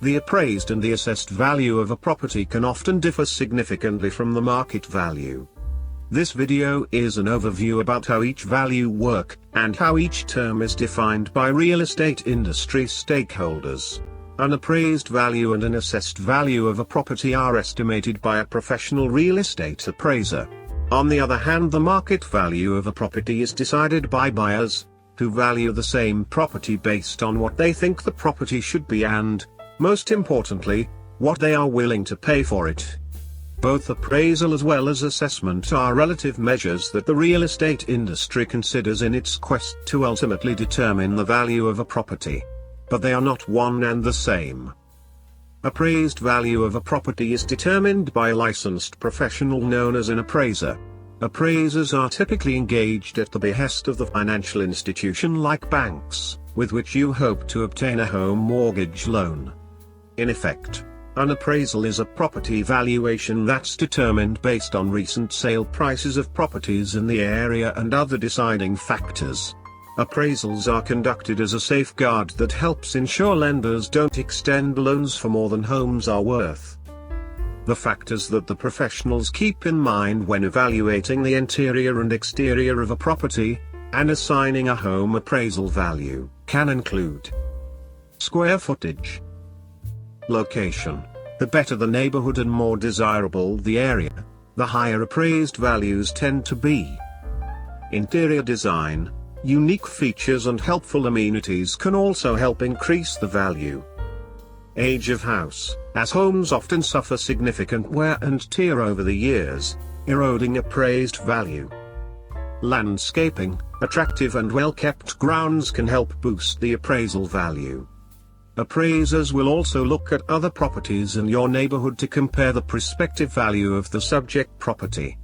The appraised and the assessed value of a property can often differ significantly from the market value. This video is an overview about how each value work, and how each term is defined by real estate industry stakeholders. An appraised value and an assessed value of a property are estimated by a professional real estate appraiser. On the other hand, the market value of a property is decided by buyers, who value the same property based on what they think the property should be and, most importantly, what they are willing to pay for it. Both appraisal as well as assessment are relative measures that the real estate industry considers in its quest to ultimately determine the value of a property. But they are not one and the same. Appraised value of a property is determined by a licensed professional known as an appraiser. Appraisers are typically engaged at the behest of the financial institution like banks, with which you hope to obtain a home mortgage loan. In effect, an appraisal is a property valuation that's determined based on recent sale prices of properties in the area and other deciding factors. Appraisals are conducted as a safeguard that helps ensure lenders don't extend loans for more than homes are worth. The factors that the professionals keep in mind when evaluating the interior and exterior of a property, and assigning a home appraisal value, can include square footage, location. The better the neighborhood and more desirable the area, the higher appraised values tend to be. Interior design, unique features and helpful amenities can also help increase the value. Age of house, as homes often suffer significant wear and tear over the years, eroding appraised value. Landscaping, attractive and well-kept grounds can help boost the appraisal value. Appraisers will also look at other properties in your neighborhood to compare the prospective value of the subject property.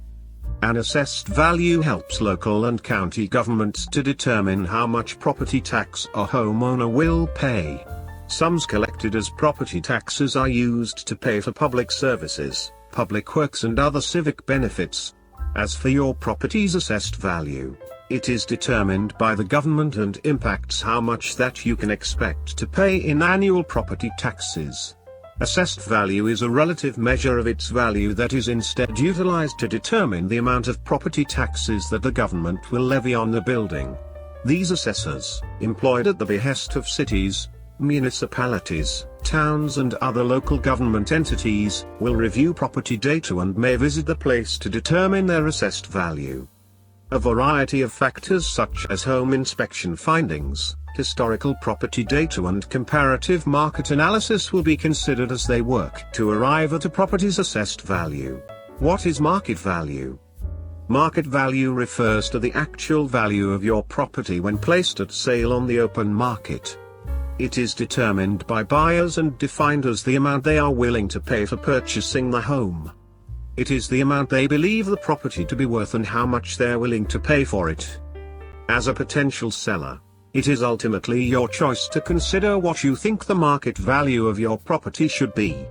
An assessed value helps local and county governments to determine how much property tax a homeowner will pay. Sums collected as property taxes are used to pay for public services, public works and other civic benefits. As for your property's assessed value, it is determined by the government and impacts how much that you can expect to pay in annual property taxes. Assessed value is a relative measure of its value that is instead utilized to determine the amount of property taxes that the government will levy on the building. These assessors, employed at the behest of cities, municipalities, towns and other local government entities, will review property data and may visit the place to determine their assessed value. A variety of factors such as home inspection findings, historical property data and comparative market analysis will be considered as they work to arrive at a property's assessed value. What is market value? Market value refers to the actual value of your property when placed at sale on the open market. It is determined by buyers and defined as the amount they are willing to pay for purchasing the home. It is the amount they believe the property to be worth and how much they're willing to pay for it. As a potential seller, it is ultimately your choice to consider what you think the market value of your property should be.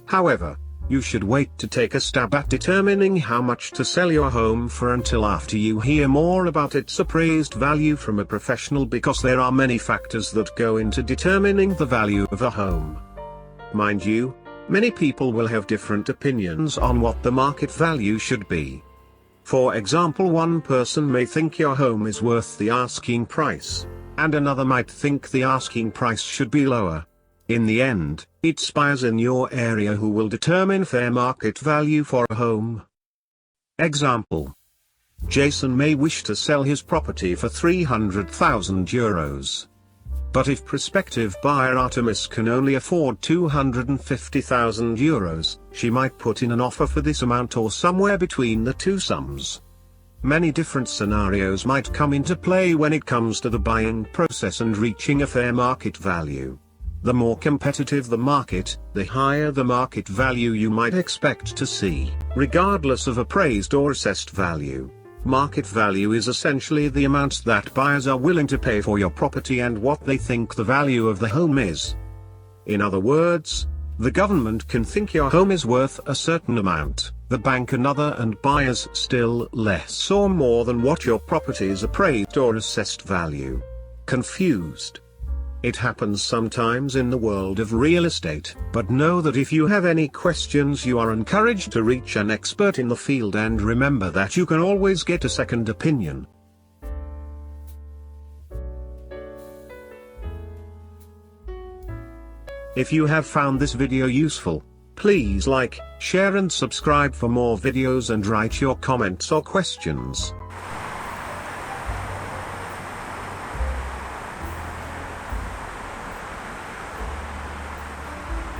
However, you should wait to take a stab at determining how much to sell your home for until after you hear more about its appraised value from a professional, because there are many factors that go into determining the value of a home. Mind you, many people will have different opinions on what the market value should be. For example, one person may think your home is worth the asking price, and another might think the asking price should be lower. In the end, it's buyers in your area who will determine fair market value for a home. Example: Jason may wish to sell his property for €300,000. But if prospective buyer Artemis can only afford €250,000, she might put in an offer for this amount or somewhere between the two sums. Many different scenarios might come into play when it comes to the buying process and reaching a fair market value. The more competitive the market, the higher the market value you might expect to see, regardless of appraised or assessed value. Market value is essentially the amount that buyers are willing to pay for your property and what they think the value of the home is. In other words, the government can think your home is worth a certain amount, the bank another, and buyers still less or more than what your property's appraised or assessed value. Confused? It happens sometimes in the world of real estate, but know that if you have any questions, you are encouraged to reach an expert in the field, and remember that you can always get a second opinion. If you have found this video useful, please like, share and subscribe for more videos, and write your comments or questions.